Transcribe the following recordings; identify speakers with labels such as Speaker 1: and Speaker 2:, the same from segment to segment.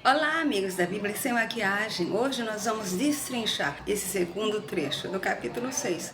Speaker 1: Olá, amigos da Bíblia Sem Maquiagem. Hoje nós vamos destrinchar esse segundo trecho do capítulo 6.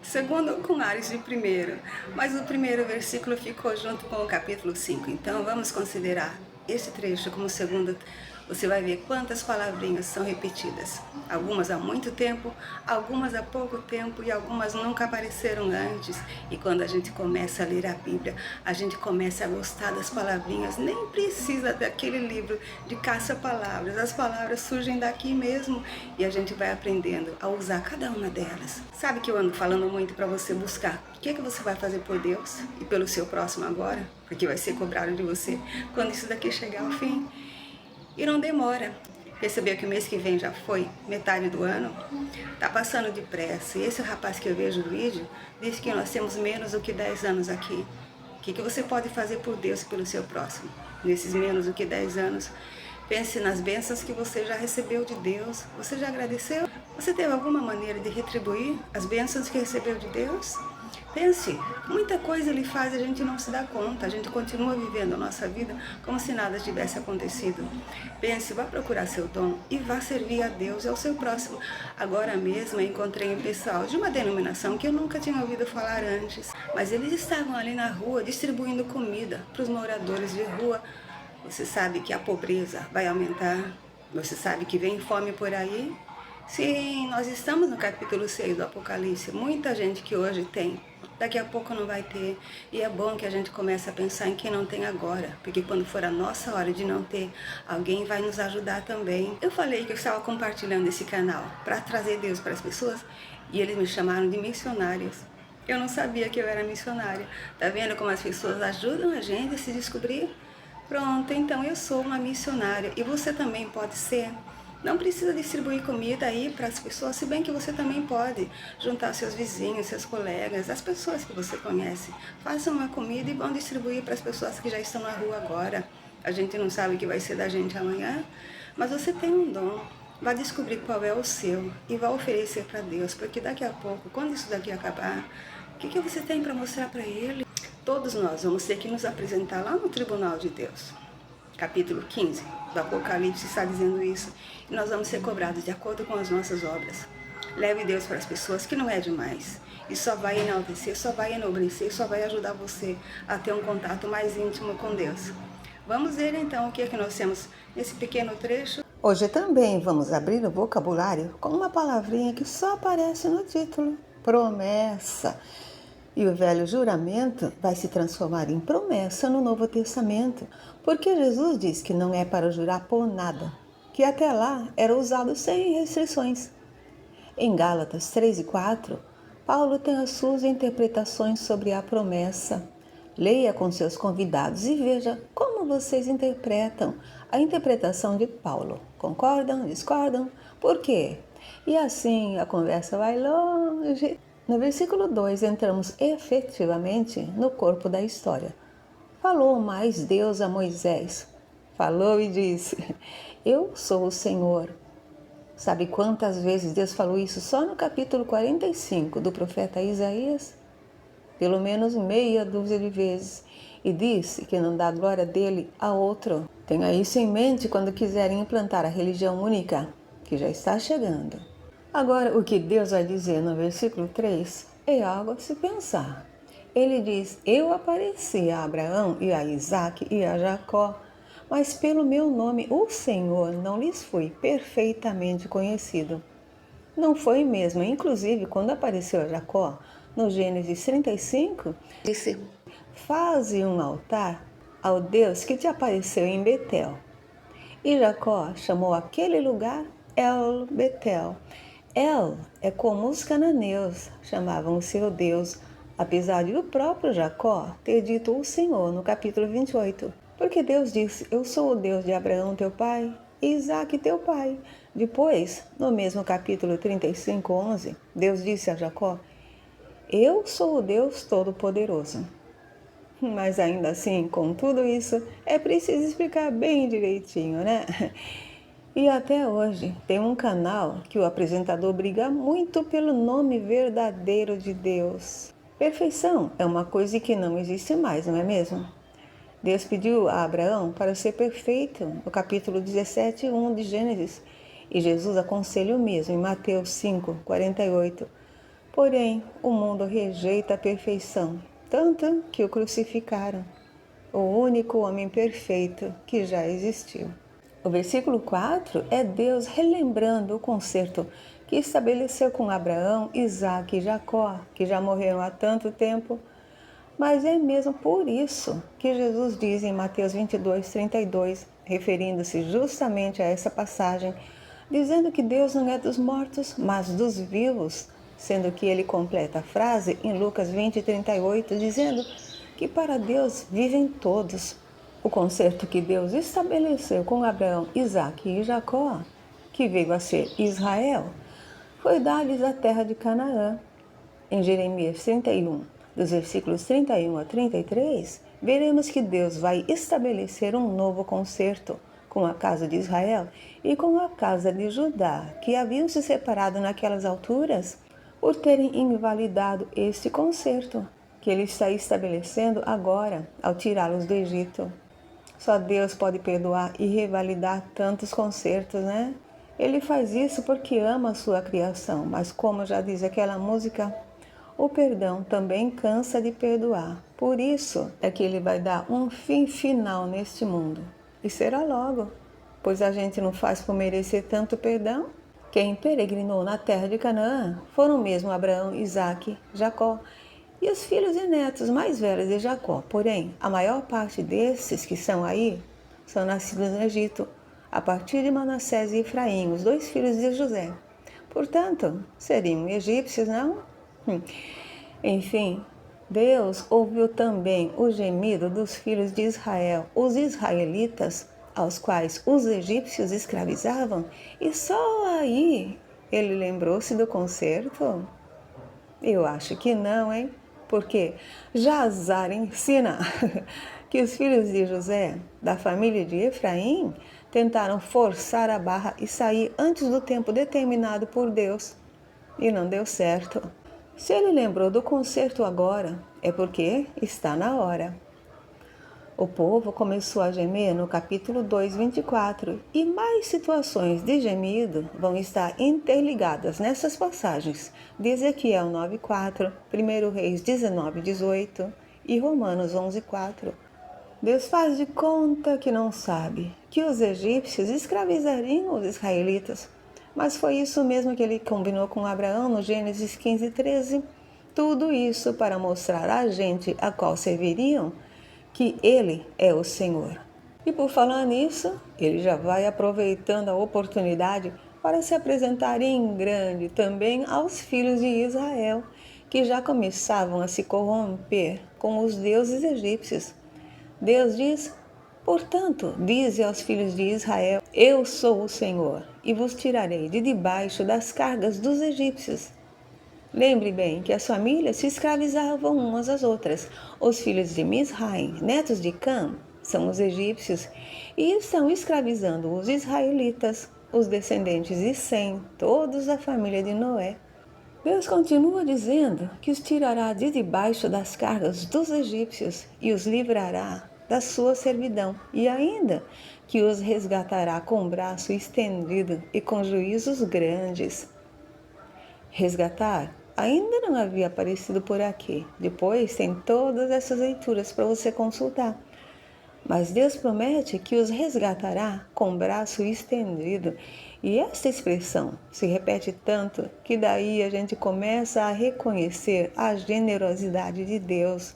Speaker 1: Segundo com ares de primeiro, mas o primeiro versículo ficou junto com o capítulo 5. Então vamos considerar esse trecho como segundo. Você vai ver quantas palavrinhas são repetidas. Algumas há muito tempo, algumas há pouco tempo e algumas nunca apareceram antes. E quando a gente começa a ler a Bíblia, a gente começa a gostar das palavrinhas. Nem precisa daquele livro de caça-palavras. As palavras surgem daqui mesmo e a gente vai aprendendo a usar cada uma delas. Sabe que eu ando falando muito para você buscar o que você vai fazer por Deus e pelo seu próximo agora? Porque vai ser cobrado de você quando isso daqui chegar ao fim. E não demora. Percebeu que o mês que vem já foi metade do ano? Tá passando depressa. E esse rapaz que eu vejo no vídeo diz que nós temos menos do que 10 anos aqui. O que você pode fazer por Deus e pelo seu próximo? Nesses menos do que 10 anos, pense nas bênçãos que você já recebeu de Deus. Você já agradeceu? Você teve alguma maneira de retribuir as bênçãos que recebeu de Deus? Pense, muita coisa ele faz e a gente não se dá conta, a gente continua vivendo a nossa vida como se nada tivesse acontecido. Pense, vá procurar seu dom e vá servir a Deus e ao seu próximo. Agora mesmo eu encontrei um pessoal de uma denominação que eu nunca tinha ouvido falar antes, mas eles estavam ali na rua distribuindo comida para os moradores de rua. Você sabe que a pobreza vai aumentar, você sabe que vem fome por aí. Sim, nós estamos no capítulo 6 do Apocalipse. Muita gente que hoje tem, daqui a pouco não vai ter. E é bom que a gente comece a pensar em quem não tem agora, porque quando for a nossa hora de não ter, alguém vai nos ajudar também. Eu falei que eu estava compartilhando esse canal para trazer Deus para as pessoas e eles me chamaram de missionários. Eu não sabia que eu era missionária. Tá vendo como as pessoas ajudam a gente a se descobrir? Pronto, então eu sou uma missionária e você também pode ser. Não precisa distribuir comida aí para as pessoas, se bem que você também pode juntar seus vizinhos, seus colegas, as pessoas que você conhece. Façam uma comida e vão distribuir para as pessoas que já estão na rua agora. A gente não sabe o que vai ser da gente amanhã, mas você tem um dom. Vá descobrir qual é o seu e vá oferecer para Deus, porque daqui a pouco, quando isso daqui acabar, o que você tem para mostrar para Ele? Todos nós vamos ter que nos apresentar lá no tribunal de Deus. Capítulo 15 do Apocalipse está dizendo isso. E nós vamos ser cobrados de acordo com as nossas obras. Leve Deus para as pessoas, que não é demais. E só vai enaltecer, só vai enobrecer, só vai ajudar você a ter um contato mais íntimo com Deus. Vamos ver então o que é que nós temos nesse pequeno trecho. Hoje também vamos abrir o vocabulário com uma palavrinha que só aparece no título: promessa. E o velho juramento vai se transformar em promessa no Novo Testamento, porque Jesus diz que não é para jurar por nada, que até lá era usado sem restrições. Em Gálatas 3 e 4, Paulo tem as suas interpretações sobre a promessa. Leia com seus convidados e veja como vocês interpretam a interpretação de Paulo. Concordam? Discordam? Por quê? E assim a conversa vai longe. No versículo 2, entramos efetivamente no corpo da história. Falou mais Deus a Moisés. Falou e disse: Eu sou o Senhor. Sabe quantas vezes Deus falou isso só no capítulo 45 do profeta Isaías? Pelo menos meia dúzia de vezes. E disse que não dá glória dele a outro. Tenha isso em mente quando quiserem implantar a religião única, que já está chegando. Agora, o que Deus vai dizer no versículo 3 é algo a se pensar. Ele diz: Eu apareci a Abraão e a Isaque e a Jacó, mas pelo meu nome, o Senhor, não lhes fui perfeitamente conhecido. Não foi mesmo. Inclusive, quando apareceu a Jacó, no Gênesis 35, disse: Faze um altar ao Deus que te apareceu em Betel. E Jacó chamou aquele lugar El Betel. El é como os cananeus chamavam o seu Deus, apesar de o próprio Jacó ter dito o Senhor no capítulo 28. Porque Deus disse: Eu sou o Deus de Abraão teu pai e Isaque teu pai. Depois, no mesmo capítulo 35, 11, Deus disse a Jacó: Eu sou o Deus Todo-Poderoso. Mas ainda assim, com tudo isso, é preciso explicar bem direitinho, né? E até hoje tem um canal que o apresentador briga muito pelo nome verdadeiro de Deus. Perfeição é uma coisa que não existe mais, não é mesmo?
Speaker 2: Deus pediu a Abraão para ser perfeito, no capítulo 17, 1 de Gênesis. E Jesus aconselha o mesmo em Mateus 5, 48. Porém, o mundo rejeita a perfeição, tanto que o crucificaram, o único homem perfeito que já existiu. O versículo 4 é Deus relembrando o concerto que estabeleceu com Abraão, Isaque e Jacó, que já morreram há tanto tempo. Mas é mesmo por isso que Jesus diz em Mateus 22, 32, referindo-se justamente a essa passagem, dizendo que Deus não é dos mortos, mas dos vivos, sendo que ele completa a frase em Lucas 20, 38, dizendo que para Deus vivem todos. O concerto que Deus estabeleceu com Abraão, Isaque e Jacó, que veio a ser Israel, foi dar-lhes a terra de Canaã. Em Jeremias 31, dos versículos 31 a 33, veremos que Deus vai estabelecer um novo concerto com a casa de Israel e com a casa de Judá, que haviam se separado naquelas alturas por terem invalidado este concerto que ele está estabelecendo agora ao tirá-los do Egito. Só Deus pode perdoar e revalidar tantos concertos, né? Ele faz isso porque ama a sua criação, mas como já diz aquela música, o perdão também cansa de perdoar. Por isso é que ele vai dar um fim final neste mundo. E será logo, pois a gente não faz por merecer tanto perdão. Quem peregrinou na terra de Canaã foram mesmo Abraão, Isaque, Jacó e os filhos e netos mais velhos de Jacó. Porém, a maior parte desses que são aí são nascidos no Egito, a partir de Manassés e Efraim, os dois filhos de José. Portanto, seriam egípcios, não? Enfim, Deus ouviu também o gemido dos filhos de Israel, os israelitas, aos quais os egípcios escravizavam, e só aí ele lembrou-se do concerto? Eu acho que não, hein? Porque Jazar ensina que os filhos de José, da família de Efraim, tentaram forçar a barra e sair antes do tempo determinado por Deus. E não deu certo. Se ele lembrou do concerto agora, é porque está na hora. O povo começou a gemer no capítulo 2, 24, e mais situações de gemido vão estar interligadas nessas passagens de Ezequiel 9:4, 1 Reis 19:18 e Romanos 11:4. Deus faz de conta que não sabe que os egípcios escravizariam os israelitas, mas foi isso mesmo que ele combinou com Abraão no Gênesis 15:13. Tudo isso para mostrar a gente a qual serviriam que ele é o Senhor. E por falar nisso, ele já vai aproveitando a oportunidade para se apresentar em grande também aos filhos de Israel, que já começavam a se corromper com os deuses egípcios. Deus diz: portanto, dize aos filhos de Israel: eu sou o Senhor, e vos tirarei de debaixo das cargas dos egípcios. Lembre bem que as famílias se escravizavam umas às outras. Os filhos de Misraim, netos de Cam, são os egípcios, e estão escravizando os israelitas, os descendentes de Sem, todos da família de Noé. Deus continua dizendo que os tirará de debaixo das cargas dos egípcios e os livrará da sua servidão, e ainda que os resgatará com o braço estendido e com juízos grandes. Resgatar ainda não havia aparecido por aqui. Depois tem todas essas leituras para você consultar. Mas Deus promete que os resgatará com o braço estendido. E esta expressão se repete tanto que daí a gente começa a reconhecer a generosidade de Deus,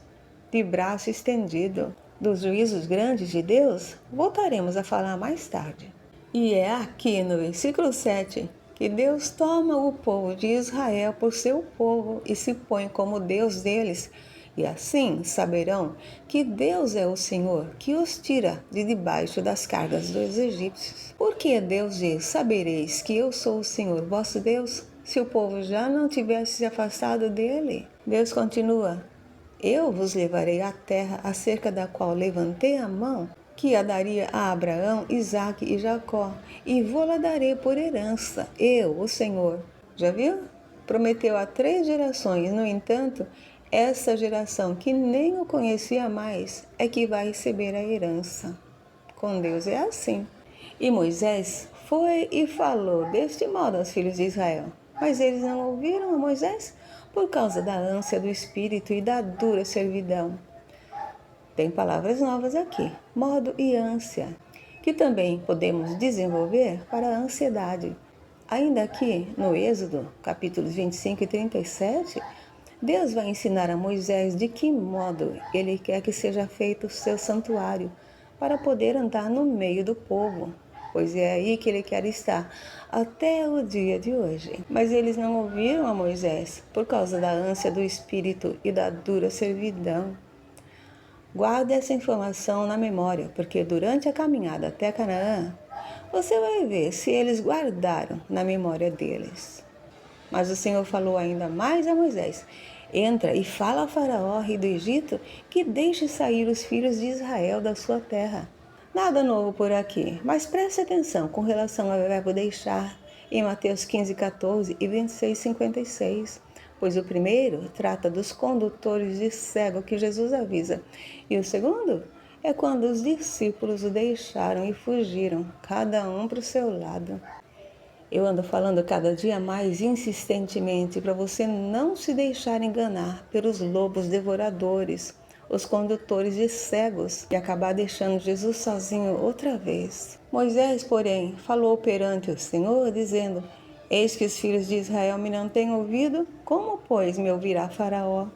Speaker 2: de braço estendido. Dos juízos grandes de Deus, voltaremos a falar mais tarde. E é aqui no versículo 7 que Deus toma o povo de Israel por seu povo e se põe como Deus deles. E assim saberão que Deus é o Senhor, que os tira de debaixo das cargas dos egípcios. Porque Deus diz: sabereis que eu sou o Senhor, vosso Deus, se o povo já não tivesse se afastado dele. Deus continua: eu vos levarei à terra acerca da qual levantei a mão, que a daria a Abraão, Isaque e Jacó, e vou-la darei por herança, eu, o Senhor. Já viu? Prometeu a 3 gerações, no entanto, Essa geração que nem o conhecia mais é que vai receber a herança. Com Deus é assim. E Moisés foi e falou deste modo aos filhos de Israel. Mas eles não ouviram a Moisés por causa da ânsia do espírito e da dura servidão. Tem palavras novas aqui, modo e ânsia, que também podemos desenvolver para a ansiedade. Ainda aqui no Êxodo, capítulos 25 e 37, Deus vai ensinar a Moisés de que modo ele quer que seja feito o seu santuário para poder andar no meio do povo, pois é aí que ele quer estar até o dia de hoje. Mas eles não ouviram a Moisés por causa da ânsia do espírito e da dura servidão. Guarde essa informação na memória, porque durante a caminhada até Canaã, você vai ver se eles guardaram na memória deles. Mas o Senhor falou ainda mais a Moisés: entra e fala a Faraó, rei do Egito, que deixe sair os filhos de Israel da sua terra. Nada novo por aqui, mas preste atenção com relação ao verbo deixar em Mateus 15, 14 e 26, 56. Pois o primeiro trata dos condutores de cego que Jesus avisa, e o segundo é quando os discípulos o deixaram e fugiram, cada um para o seu lado. Eu ando falando cada dia mais insistentemente para você não se deixar enganar pelos lobos devoradores, os condutores de cegos, e acabar deixando Jesus sozinho outra vez. Moisés, porém, falou perante o Senhor, dizendo: eis que os filhos de Israel me não têm ouvido, como, pois, me ouvirá Faraó?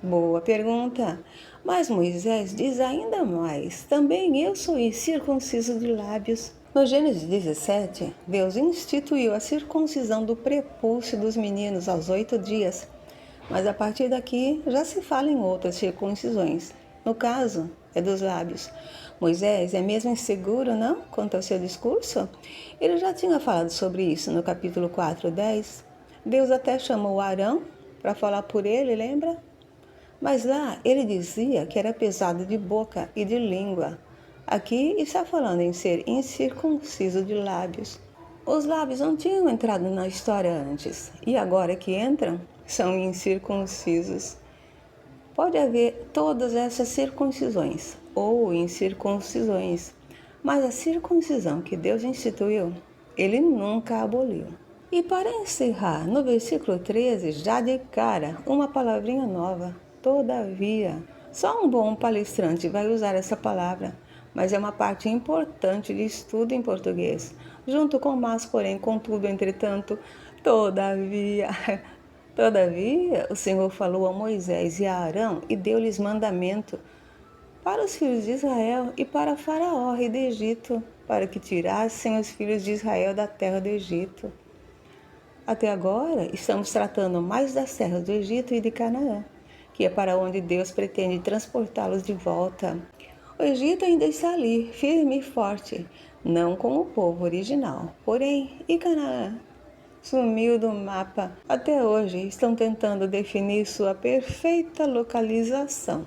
Speaker 2: Boa pergunta. Mas Moisés diz ainda mais: também eu sou incircunciso de lábios. No Gênesis 17, Deus instituiu a circuncisão do prepúcio dos meninos aos 8 dias. Mas a partir daqui já se fala em outras circuncisões. No caso, é dos lábios. Moisés é mesmo inseguro, não? Quanto ao seu discurso? Ele já tinha falado sobre isso no capítulo 4, 10. Deus até chamou Arão para falar por ele, lembra? Mas lá ele dizia que era pesado de boca e de língua. Aqui está falando em ser incircunciso de lábios. Os lábios não tinham entrado na história antes, e agora que entram, são incircuncisos. Pode haver todas essas circuncisões ou incircuncisões, mas a circuncisão que Deus instituiu, Ele nunca aboliu. E para encerrar, no versículo 13, já de cara, uma palavrinha nova: todavia. Só um bom palestrante vai usar essa palavra, mas é uma parte importante de estudo em português, junto com mas, porém, contudo, entretanto, todavia. Todavia, o Senhor falou a Moisés e a Arão e deu-lhes mandamento para os filhos de Israel e para Faraó, rei do Egito, para que tirassem os filhos de Israel da terra do Egito. Até agora, estamos tratando mais das terras do Egito e de Canaã, que é para onde Deus pretende transportá-los de volta. O Egito ainda está ali, firme e forte, não como o povo original. Porém, e Canaã? Sumiu do mapa. Até hoje estão tentando definir sua perfeita localização,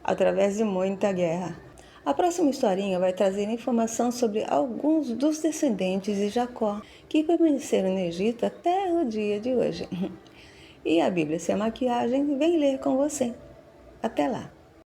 Speaker 2: através de muita guerra. A próxima historinha vai trazer informação sobre alguns dos descendentes de Jacó que permaneceram no Egito até o dia de hoje. E a Bíblia Sem Maquiagem vem ler com você. Até lá!